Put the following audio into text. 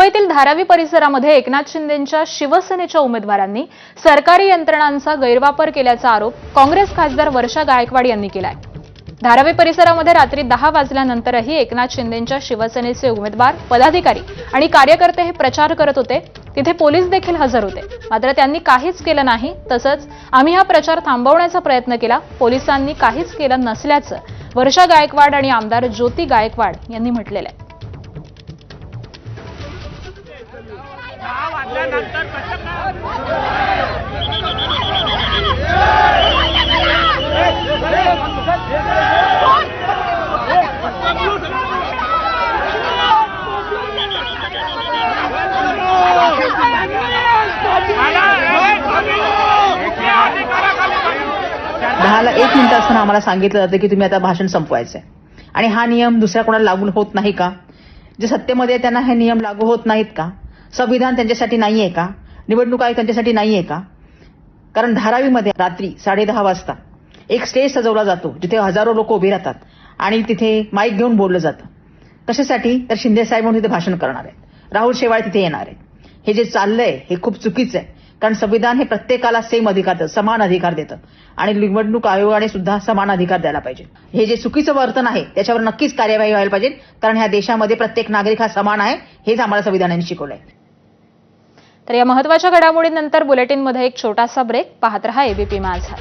मुंबईतील धारावी परिसरामध्ये एकनाथ शिंदेंच्या शिवसेनेच्या उमेदवारांनी सरकारी यंत्रणांचा गैरवापर केल्याचा आरोप काँग्रेस खासदार वर्षा गायकवाड यांनी केलाय। धारावी परिसरामध्ये रात्री 10 वाजल्यानंतरही एकनाथ शिंदेंच्या शिवसेनेचे उमेदवार, पदाधिकारी आणि कार्यकर्ते हे प्रचार करत होते। तिथे पोलीस देखील हजर होते, मात्र त्यांनी काहीच केलं नाही। तसंच आम्ही हा प्रचार थांबवण्याचा प्रयत्न केला, पोलिसांनी काहीच केलं नसल्याचं वर्षा गायकवाड आणि आमदार ज्योती गायकवाड यांनी म्हटलेलं आहे। दहाला 1 मिनिट असताना आम्हाला सांगितलं जातं की तुम्ही आता भाषण संपवायचंय आणि हा नियम दुसऱ्या कोणाला लागू होत नाही का? जे सत्तेमध्ये त्यांना हे नियम लागू होत नाहीत का? संविधान त्यांच्यासाठी नाहीये का? निवडणूक आयोग त्यांच्यासाठी नाहीये का? कारण धारावीमध्ये रात्री 10:30 वाजता एक स्टेज सजवला जातो जिथे हजारो लोक उभे राहतात आणि तिथे माईक घेऊन बोललं जातं। कशासाठी? तर शिंदे साहेब म्हणून तिथे भाषण करणार आहेत, राहुल शेवाळ तिथे येणार आहेत। हे जे चाललंय हे खूप चुकीचं आहे, कारण संविधान हे प्रत्येकाला सेम अधिकार देतं, समान अधिकार देतं आणि निवडणूक आयोगाने सुद्धा समान अधिकार द्यायला पाहिजे। हे जे चुकीचं वर्तन आहे त्याच्यावर नक्कीच कार्यवाही व्हायला पाहिजे, कारण ह्या देशामध्ये प्रत्येक नागरिक हा समान आहे, हेच आम्हाला संविधानाने शिकवलंय। तर या महत्त्वाच्या घडामोडीनंतर बुलेटिनमध्ये एक छोटासा ब्रेक। पाहत रहा एबीपी माझा।